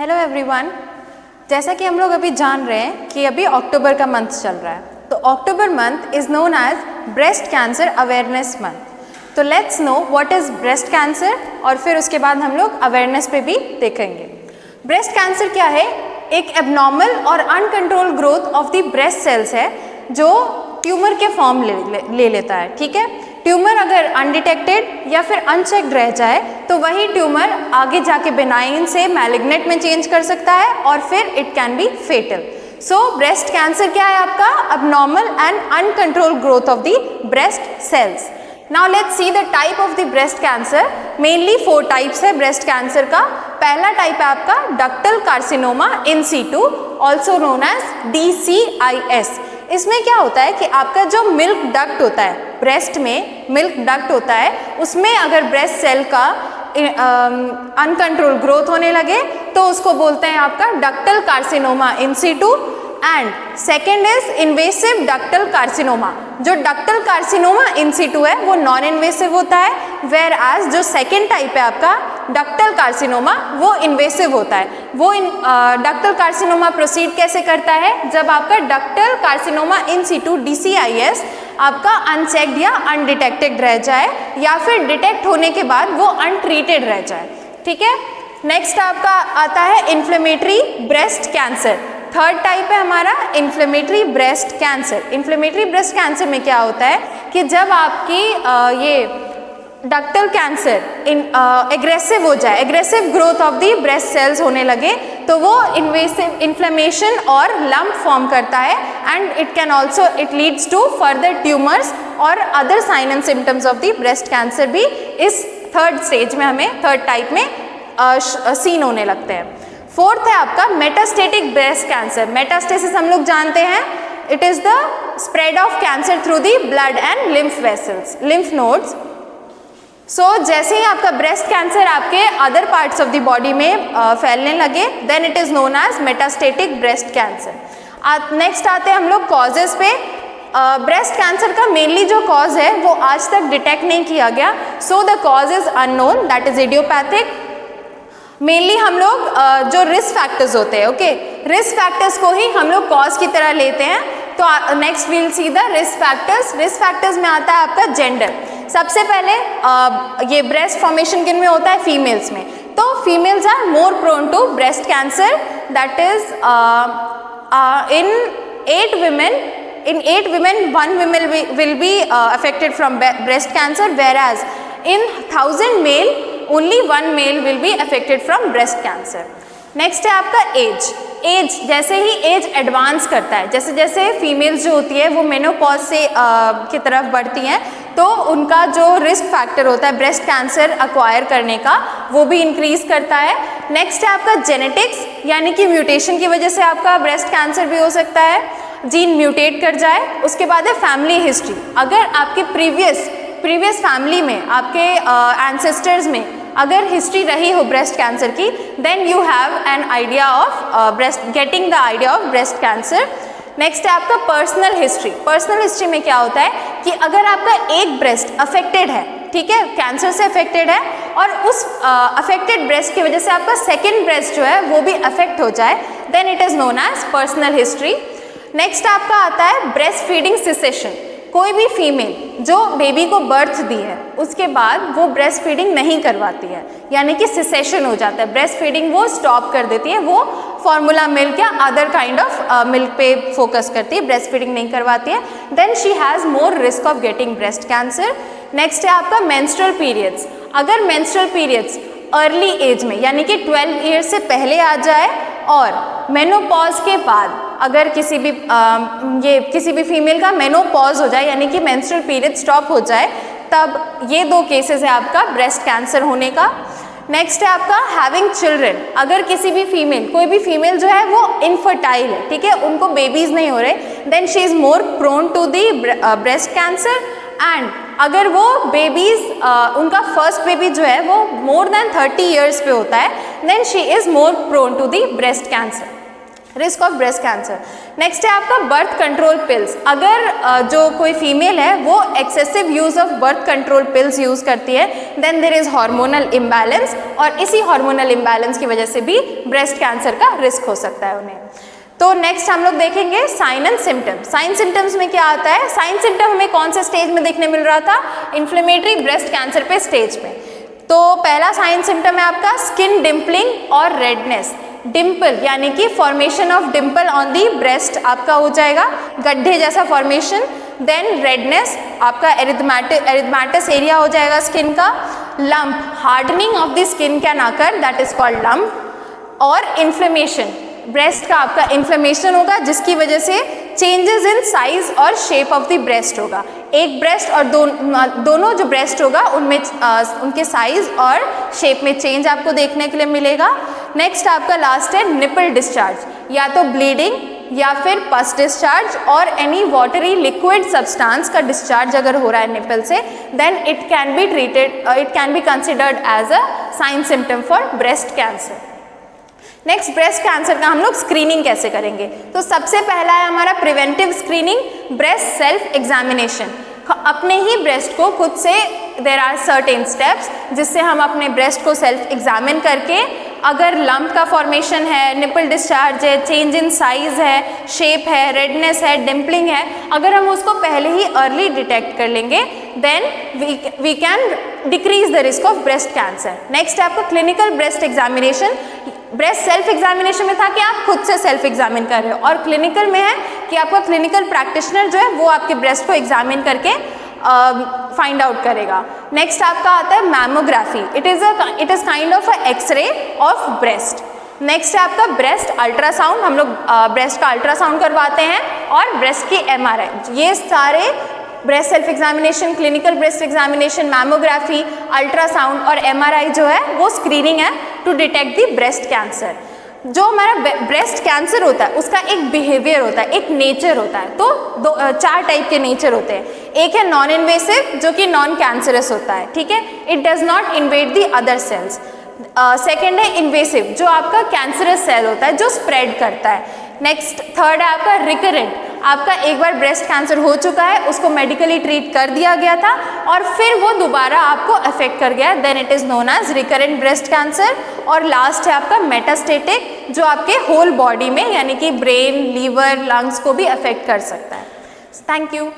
Hello everyone, जैसा कि हम लोग अभी जान रहे हैं कि अभी अक्टूबर का मंथ चल रहा है, तो October month is known as breast cancer awareness month. तो let's know what is breast cancer और फिर उसके बाद हम लोग अवेयरनेस पे भी देखेंगे। ब्रेस्ट कैंसर क्या है? एक एबनॉर्मल और uncontrol growth of the breast cells है जो ट्यूमर के फॉर्म ले लेता है। ठीक है, ट्यूमर अगर अनडिटेक्टेड या फिर अनचेक्ड रह जाए तो वही ट्यूमर आगे जाके बेनाइन से मैलिग्नेंट में चेंज कर सकता है और फिर it can be fatal. So breast cancer क्या है आपका? Abnormal and uncontrol growth of the breast cells. Now let's see the type of the breast cancer. Mainly 4 types है ब्रेस्ट कैंसर का। पहला टाइप है आपका ductal carcinoma in situ, also known as DCIS। इसमें क्या होता है कि आपका जो मिल्क डक्ट होता है, ब्रेस्ट में मिल्क डक्ट होता है, उसमें अगर ब्रेस्ट सेल का अनकंट्रोल ग्रोथ होने लगे तो उसको बोलते हैं आपका ductal carcinoma in situ. And second is invasive ductal carcinoma. जो डक्टल कार्सिनोमा इन सीटू है वो नॉन इन्वेसिव होता है, वेयर एज जो सेकेंड टाइप है आपका डक्टल कार्सिनोमा वो इन्वेसिव होता है। वो डक्टल कार्सिनोमा प्रोसीड कैसे करता है? जब आपका ductal carcinoma in situ DCIS आपका अनचेक्ड या अनडिटेक्टेड रह जाए या फिर डिटेक्ट होने के बाद वो अनट्रीटेड रह जाए। ठीक है, नेक्स्ट आपका आता है inflammatory breast cancer. Third type है हमारा inflammatory breast cancer. Inflammatory breast cancer में क्या होता है कि जब आपकी ये डक्टल कैंसर एग्रेसिव हो जाए, aggressive growth of the breast cells होने लगे तो वो इन्वेसिव इन्फ्लेमेशन और लंप फॉर्म करता है and it can also it leads to further tumours और other sign and symptoms of the breast cancer भी इस थर्ड स्टेज में हमें थर्ड टाइप में सीन होने लगते हैं। फोर्थ है आपका मेटास्टेटिक ब्रेस्ट कैंसर। मेटास्टेसिस हम लोग जानते हैं, it is the spread of cancer through the blood and lymph vessels, lymph nodes. So जैसे ही आपका ब्रेस्ट कैंसर आपके other parts of the body में फैलने लगे then it is known as metastatic breast cancer. Next आते हैं हम लोग कॉजेज पे। ब्रेस्ट कैंसर का मेनली जो कॉज है वो आज तक डिटेक्ट नहीं किया गया, so the cause is unknown, that is idiopathic. Mainly हम लोग जो रिस्क फैक्टर्स होते हैं, ओके, रिस्क फैक्टर्स को ही हम लोग कॉज की तरह लेते हैं। तो next we'll see the risk factors. Risk factors में आता है आपका जेंडर। सबसे पहले ये ब्रेस्ट फॉर्मेशन किन में होता है? फीमेल्स में। तो females are more prone to breast cancer, that is in 8 women 1 woman will be affected from breast cancer, whereas in 1000 male only 1 male will be affected from breast cancer. Next है आपका as. As जैसे ही as advance करता है, जैसे जैसे females जो होती है वो मेनोपॉज से की तरफ बढ़ती हैं तो उनका जो रिस्क फैक्टर होता है ब्रेस्ट कैंसर अक्वायर करने का वो भी इंक्रीज करता है। नेक्स्ट है आपका जेनेटिक्स, यानी कि म्यूटेशन की वजह से आपका ब्रेस्ट कैंसर भी हो सकता है, जीन म्यूटेट कर जाए। उसके बाद है फैमिली हिस्ट्री। अगर आपके प्रीवियस फैमिली में, आपके एंसेस्टर्स में अगर हिस्ट्री रही हो ब्रेस्ट कैंसर की, then you have an idea of getting the idea of breast cancer. Next है आपका पर्सनल हिस्ट्री। पर्सनल हिस्ट्री में क्या होता है कि अगर आपका एक ब्रेस्ट अफेक्टेड है, ठीक है, कैंसर से अफेक्टेड है और उस अफेक्टेड ब्रेस्ट की वजह से आपका सेकेंड ब्रेस्ट जो है वो भी अफेक्ट हो जाए, then it is known as personal history. Next आपका आता है ब्रेस्ट फीडिंग सिसेशन। कोई भी फीमेल जो बेबी को बर्थ दी है उसके बाद वो ब्रेस्ट फीडिंग नहीं करवाती है, यानी कि सिसेशन हो जाता है, ब्रेस्ट फीडिंग वो स्टॉप कर देती है, वो फॉर्मूला मिल्क या अदर काइंड ऑफ मिल्क पे फोकस करती है, ब्रेस्ट फीडिंग नहीं करवाती है, then she has more risk of getting breast cancer. Next है आपका मेंस्ट्रुअल पीरियड्स। अगर मेंस्ट्रुअल पीरियड्स अर्ली एज में यानी कि 12 ईयर्स से पहले आ जाए और मेनोपॉज के बाद अगर किसी भी फीमेल का मेनोपॉज हो जाए यानी कि मेंस्ट्रुअल पीरियड स्टॉप हो जाए, तब ये 2 केसेस है आपका ब्रेस्ट कैंसर होने का। नेक्स्ट है आपका हैविंग चिल्ड्रन। अगर किसी भी फीमेल, कोई भी फीमेल जो है वो इनफर्टाइल है, ठीक है, उनको बेबीज नहीं हो रहे, then she is more prone to the breast cancer. And अगर वो बेबीज उनका फर्स्ट बेबी जो है वो मोर देन 30 ईयर्स पे होता है, then she is more prone to the breast cancer. Risk of breast cancer. Next है आपका बर्थ कंट्रोल पिल्स। अगर जो कोई फीमेल है वो excessive use of birth control pills use करती है, then there is hormonal imbalance, और इसी हार्मोनल इम्बैलेंस की वजह से भी ब्रेस्ट कैंसर का रिस्क हो सकता है उन्हें। तो नेक्स्ट हम लोग देखेंगे sign and symptoms. Sign symptoms में क्या आता है? साइन सिम्टम हमें कौन से स्टेज में देखने मिल रहा था? इन्फ्लेमेटरी ब्रेस्ट कैंसर पे स्टेज पे। तो पहला साइन सिम्टम है आपका स्किन डिम्पलिंग और रेडनेस। डिम्पल यानी कि formation of Dimple on the breast आपका हो जाएगा, गड्ढे जैसा फॉर्मेशन। देन रेडनेस, आपका एरिथमेटस एरिया हो जाएगा स्किन का। Lump, hardening of the skin can occur, that is called lump. और इन्फ्लेमेशन, ब्रेस्ट का आपका इन्फ्लेमेशन होगा जिसकी वजह से चेंजेस इन साइज और शेप ऑफ द ब्रेस्ट होगा। एक ब्रेस्ट और दोनों जो ब्रेस्ट होगा उनमें उनके साइज और शेप में चेंज आपको देखने के लिए मिलेगा। नेक्स्ट आपका लास्ट है निपल डिस्चार्ज, या तो ब्लीडिंग या फिर पस डिस्चार्ज और एनी वाटरी लिक्विड सब्सटेंस का डिस्चार्ज अगर हो रहा है निपल से, then it can be treated, it can be considered as a sign symptom for breast cancer. Next, breast cancer का हम लोग स्क्रीनिंग कैसे करेंगे? तो सबसे पहला है हमारा preventive screening, breast self examination. अपने ही ब्रेस्ट को खुद से, देयर आर सर्टेन स्टेप्स जिससे हम अपने ब्रेस्ट को सेल्फ एग्जामिन करके अगर लंप का फॉर्मेशन है, निपल डिस्चार्ज है, चेंज इन साइज है, शेप है, रेडनेस है, डिम्पलिंग है, अगर हम उसको पहले ही अर्ली डिटेक्ट कर लेंगे then we can decrease the risk of breast cancer. Next है आपका clinical breast examination. Breast self examination में था कि आप खुद से सेल्फ एग्जामिन कर रहे हो, और क्लिनिकल में है कि आपका क्लिनिकल प्रैक्टिशनर जो है वो आपके ब्रेस्ट को एग्जामिन करके फाइंड आउट करेगा। नेक्स्ट आपका आता है mammography. It is kind of a X-ray of breast. Next है आपका ब्रेस्ट अल्ट्रासाउंड। हम लोग ब्रेस्ट का अल्ट्रासाउंड करवाते हैं, और ब्रेस्ट की MRI। ये सारे breast self examination, clinical breast examination, mammography, ultrasound और MRI जो है वो स्क्रीनिंग है to detect the breast cancer. जो हमारा ब्रेस्ट कैंसर होता है उसका एक बिहेवियर होता है, एक नेचर होता है। तो चार टाइप के नेचर होते हैं। एक है नॉन इन्वेसिव जो कि नॉन कैंसरस होता है, ठीक है, it does not invade the other sales. Second है इन्वेसिव जो आपका कैंसरस सेल होता है जो स्प्रेड करता है। नेक्स्ट थर्ड है आपका रिकरेंट, आपका एक बार ब्रेस्ट कैंसर हो चुका है, उसको मेडिकली ट्रीट कर दिया गया था और फिर वो दोबारा आपको अफेक्ट कर गया, then it is known as recurrent breast cancer. और लास्ट है आपका मेटास्टेटिक जो आपके होल बॉडी में यानी कि ब्रेन, लीवर, लंग्स को भी अफेक्ट कर सकता है। Thank you.